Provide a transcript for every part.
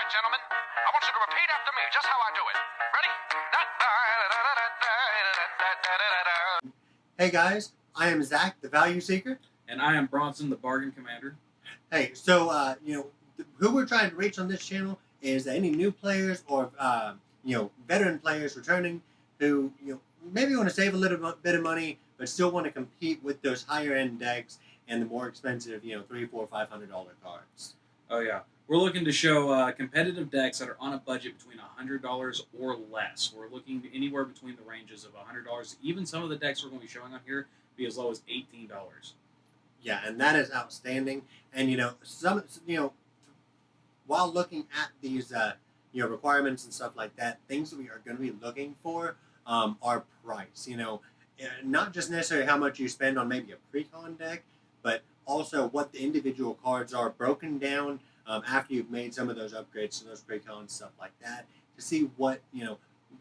and gentlemen, I want you to repeat after me just how I do it. Ready? Hey guys, I am Zach, the Value Seeker. And I am Bronson, the Bargain Commander. Hey, so who we're trying to reach on this channel is any new players or veteran players returning who maybe want to save a little bit of money but still want to compete with those higher end decks and the more expensive $300, $400, $500 cards. Oh yeah, we're looking to show competitive decks that are on a budget between $100 or less. We're looking anywhere between the ranges of $100. Even some of the decks we're going to be showing on here be as low as $18. Yeah, and that is outstanding. And while looking at these requirements and stuff like that, things that we are going to be looking for are price. Not just necessarily how much you spend on maybe a pre-con deck, but also what the individual cards are broken down after you've made some of those upgrades to those pre-cons, stuff like that, to see what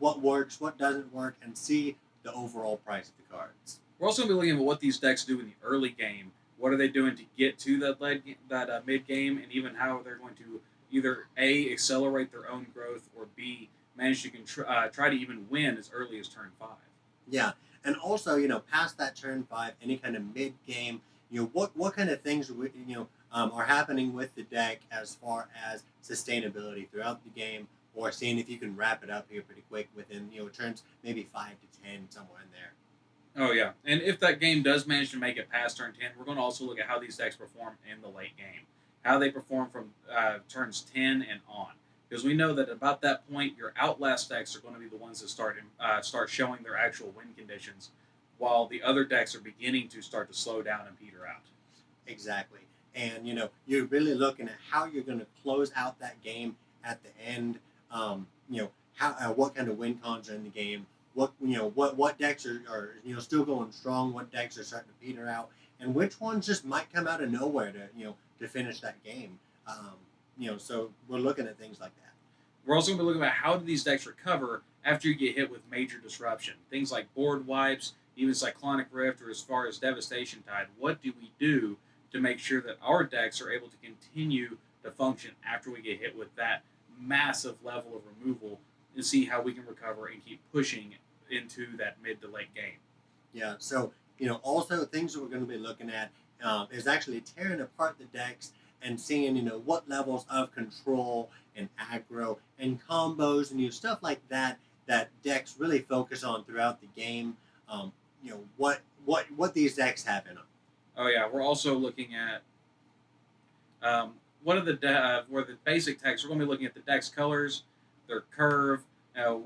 works, what doesn't work, and see the overall price of the cards. We're also going to be looking at what these decks do in the early game. What are they doing to get to that mid game, and even how they're going to either A, accelerate their own growth, or B, manage to try to even win as early as turn 5. Yeah, and also past that turn 5, any kind of mid game, what kind of things are happening with the deck as far as sustainability throughout the game, or seeing if you can wrap it up here pretty quick within turns maybe 5 to 10, somewhere in there. Oh yeah, and if that game does manage to make it past turn 10, we're going to also look at how these decks perform in the late game, how they perform from turns 10 and on, because we know that about that point, your Outlast decks are going to be the ones that start showing their actual win conditions, while the other decks are beginning to start to slow down and peter out. Exactly, and you're really looking at how you're going to close out that game at the end. What kind of win cons are in the game. What decks are still going strong, what decks are starting to peter out, and which ones just might come out of nowhere to finish that game. So we're looking at things like that. We're also going to be looking at how do these decks recover after you get hit with major disruption. Things like board wipes, even Cyclonic Rift, or as far as Devastation Tide. What do we do to make sure that our decks are able to continue to function after we get hit with that massive level of removal, and see how we can recover and keep pushing into that mid to late game. Yeah, so also things that we're going to be looking at is actually tearing apart the decks and seeing what levels of control and aggro and combos and stuff like that decks really focus on throughout the game. What these decks have in them. Oh yeah, we're also looking at what are the basic decks. We're going to be looking at the deck's colors, their curve, how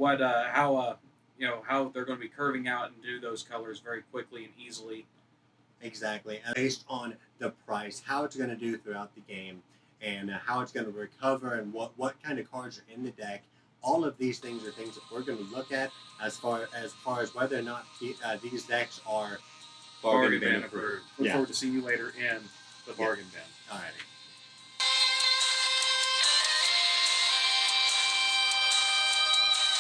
they're going to be curving out and do those colors very quickly and easily. Exactly, and based on the price, how it's going to do throughout the game, and how it's going to recover, and what kind of cards are in the deck. All of these things are things that we're going to look at as far as whether or not these decks are Bargain bin approved. Look Yeah. forward to seeing you later in the Bargain Bin. Alrighty.